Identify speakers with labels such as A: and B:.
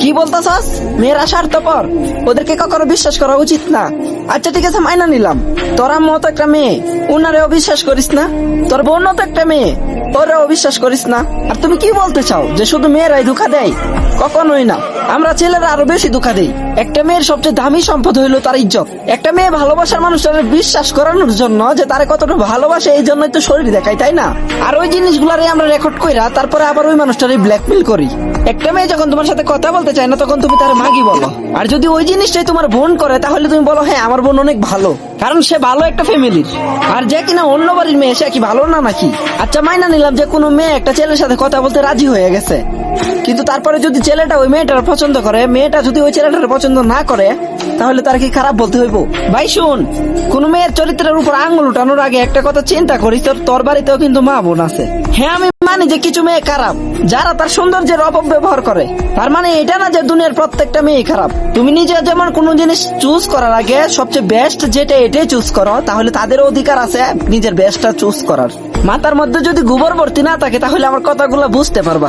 A: কি বলতেছস? মেয়েরা স্বার্থপর, ওদেরকে কখনো বিশ্বাস করা উচিত না। আচ্ছা ঠিক আছে, মাইনা নিলাম তোর আম্মু তো একটা মেয়ে, উনারেও বিশ্বাস করিস না। তোর বোনও তো একটা মেয়ে, ওরেও বিশ্বাস করিস না। আর তুমি কি বলতে চাও যে শুধু মেয়েরাই ধোঁকা দেয়? কখনোই না, আমরা ছেলেরা আরো বেশি ধোঁকা দেই। একটা মেয়ের সবচেয়ে দামি সম্পদ হইলো তার ইজ্জত। একটা মেয়ে ভালোবাসার মানুষটাকে বিশ্বাস করানোর জন্য যে তারে কতটা ভালোবাসে, এই জন্যই তো শরীর দেখায়, তাই না? আর ওই জিনিসগুলারে আমরা রেকর্ড কইরা তারপরে আবার ওই মানুষটারে ব্ল্যাকমেল করি। একটা মেয়ে যখন তোমার সাথে কথা বলতে চায় না, তখন তুমি তার মাগি বলো। আর যদি ওই জিনিসটাই তোমার বোন করে, তাহলে তুমি বলো হ্যাঁ আমার বোন অনেক ভালো, কারণ সে ভালো একটা ফ্যামিলির। আর যে কিনা অন্য বাড়ির মেয়ে, সে কি ভালো না নাকি? আচ্ছা মাইনা নিলাম যে কোনো মেয়ে একটা ছেলের সাথে কথা বলতে রাজি হয়ে গেছে, কিন্তু তারপরে যদি ছেলেটা ওই মেয়েটার পছন্দ করে, মেয়েটা যদি ওই ছেলেটার পছন্দ না করে, তাহলে তার কি খারাপ বলতে হইব? ভাই শুন, কোন মেয়ের চরিত্রের উপর আঙুল উঠানোর আগে একটা কথা চিন্তা করিস, তোর বাড়িতেও কিন্তু মা বোন আছে। হ্যাঁ আমি মানি যে কিছু মেয়ে খারাপ, যারা তার সৌন্দর্যের অপব্যবহার করে। তার মানে এটা না যে দুনিয়ার প্রত্যেকটা মেয়ে খারাপ। তুমি নিজে যেমন কোন জিনিস চুজ করার আগে সবচেয়ে বেস্ট যেটা এটাই চুজ করো, তাহলে তাদের অধিকার আছে নিজের বেস্টটা চুজ করার। মাথার মধ্যে যদি গোবর ভর্তি না থাকে, তাহলে আমার কথাগুলো বুঝতে পারবা।